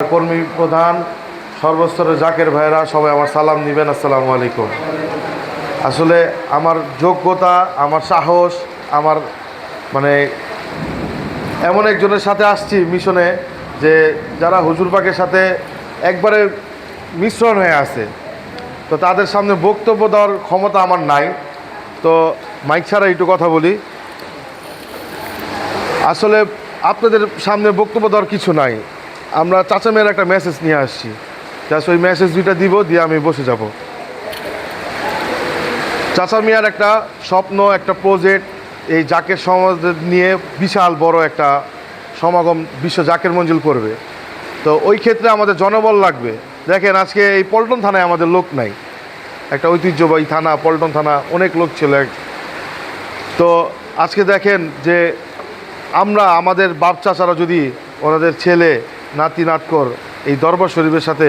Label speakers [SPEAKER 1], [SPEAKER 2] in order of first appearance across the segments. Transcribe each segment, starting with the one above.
[SPEAKER 1] কর্মী প্রধান সর্বস্তরের জাকের ভাইরা সবাই আমার সালাম নেবেন। আসসালামু আলাইকুম। আসলে আমার যোগ্যতা, আমার সাহস, আমার মানে এমন একজনের সাথে আসছি মিশনে যে যারা হুজুর পাকের সাথে একবারে মিশ্রণ হয়ে আছে, তো তাদের সামনে বক্তব্য দেওয়ার ক্ষমতা আমার নাই। তো মাইক ছাড়া একটু কথা বলি। আসলে আপনাদের সামনে বক্তব্য দেওয়ার কিছু নাই। আমরা চাচা মেয়ের একটা মেসেজ নিয়ে আসছি, জাস্ট ওই মেসেজ দুইটা দিব, দিয়ে আমি বসে যাব। চাচা মিয়ার একটা স্বপ্ন, একটা প্রজেক্ট, এই জাকের সমাজ নিয়ে বিশাল বড় একটা সমাগম বিশ্ব জাকের মঞ্জিল করবে। তো ওই ক্ষেত্রে আমাদের জনবল লাগবে। দেখেন, আজকে এই পল্টন থানায় আমাদের লোক নাই, একটা ঐতিহ্যবাহী থানা পল্টন থানা, অনেক লোক ছিল। তো আজকে দেখেন যে আমরা আমাদের বাপ চাচারা যদি ওনাদের ছেলে নাতি নাটকর এই দরবার শরীফের সাথে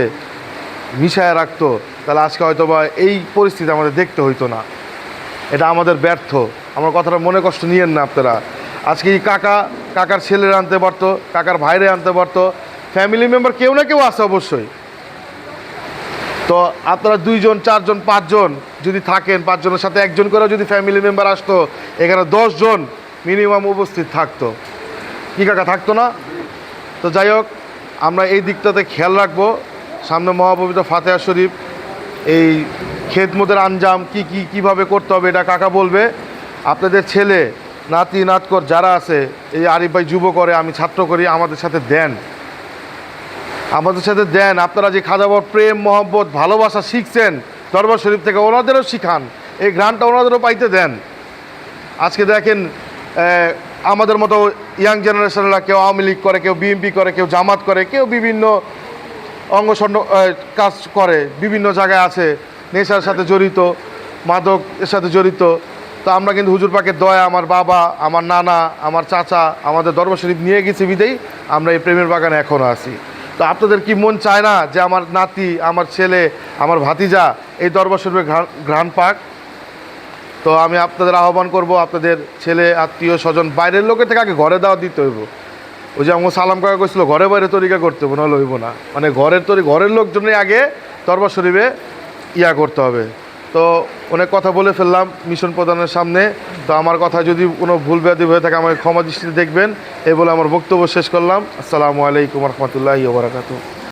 [SPEAKER 1] মিশায় রাখতো, তাহলে আজকে হয়তো বা এই পরিস্থিতি আমাদের দেখতে হইতো না। এটা আমাদের ব্যর্থ। আমার কথাটা মনে কষ্ট নিয়েন না আপনারা। আজকে এই কাকার ছেলেরা আনতে পারতো, কাকার ভাইরে আনতে পারতো, ফ্যামিলি মেম্বার কেউ না কেউ আছে অবশ্যই। তো আপনারা 2 জন 4 জন 5 জন যদি থাকেন, 5 জনের সাথে একজন করে যদি ফ্যামিলি মেম্বার আসতো, এখানে 10 জন মিনিমাম উপস্থিত থাকতো। কি কাকা, থাকতো না? তো যাই হোক, আমরা এই দিকটাতে খেয়াল রাখবো। সামনে মহাপবিত্র ফাতেহা শরীফ, এই খেদমতের আঞ্জাম কীভাবে করতে হবে এটা কাকা বলবে। আপনাদের ছেলে নাতি নাতকর যারা আছে, এই আরিফ ভাই যুব করে, আমি ছাত্র করি, আমাদের সাথে দেন, আমাদের সাথে দেন। আপনারা যে খাজাবর প্রেম মহব্বত ভালোবাসা শিখছেন দরবার শরীফ থেকে, ওনাদেরও শিখান, এই গ্রান্টটা ওনাদেরও পাইতে দেন। আজকে দেখেন আমাদের মতো ইয়াং জেনারেশনরা কেউ আওয়ামী লীগ করে, কেউ বিএনপি করে, কেউ জামাত করে, কেউ বিভিন্ন কাজ করে, বিভিন্ন জায়গায় আছে, নেশার সাথে জড়িত, মাদক এর সাথে জড়িত। তো আমরা কিন্তু হুজুর পাকের দয়া, আমার বাবা, আমার নানা, আমার চাচা আমাদের দরবার শরীফ নিয়ে গেছি বিদেই আমরা এই প্রেমের বাগানে এখনও আছি। তো আপনাদের কি মন চায় না যে আমার নাতি, আমার ছেলে, আমার ভাতিজা এই দরবার শরীফে ঘ্রাণ পাক? তো আমি আপনাদের আহ্বান করব, আপনাদের ছেলে আত্মীয় স্বজন বাইরের লোকের থেকে আগে ঘরে দাওয়াত দিতে হইব। ওই যে আমার সালাম কাকা কইছিল ঘরে বাইরে তরিকা করতে হবে, নাহলে হইব না। মানে ঘরের লোকজনই আগে দরবার শরীফে করতে হবে। তো অনেক কথা বলে ফেললাম মিশন প্রধানের সামনে। তো আমার কথা যদি কোনো ভুল ব্যাধি হয়ে থাকে আমাকে ক্ষমা দৃষ্টিতে দেখবেন। এই বলে আমার বক্তব্য শেষ করলাম। আসসালামু আলাইকুম রহমতুল্লাহি ওয়া বারাকাতুহু।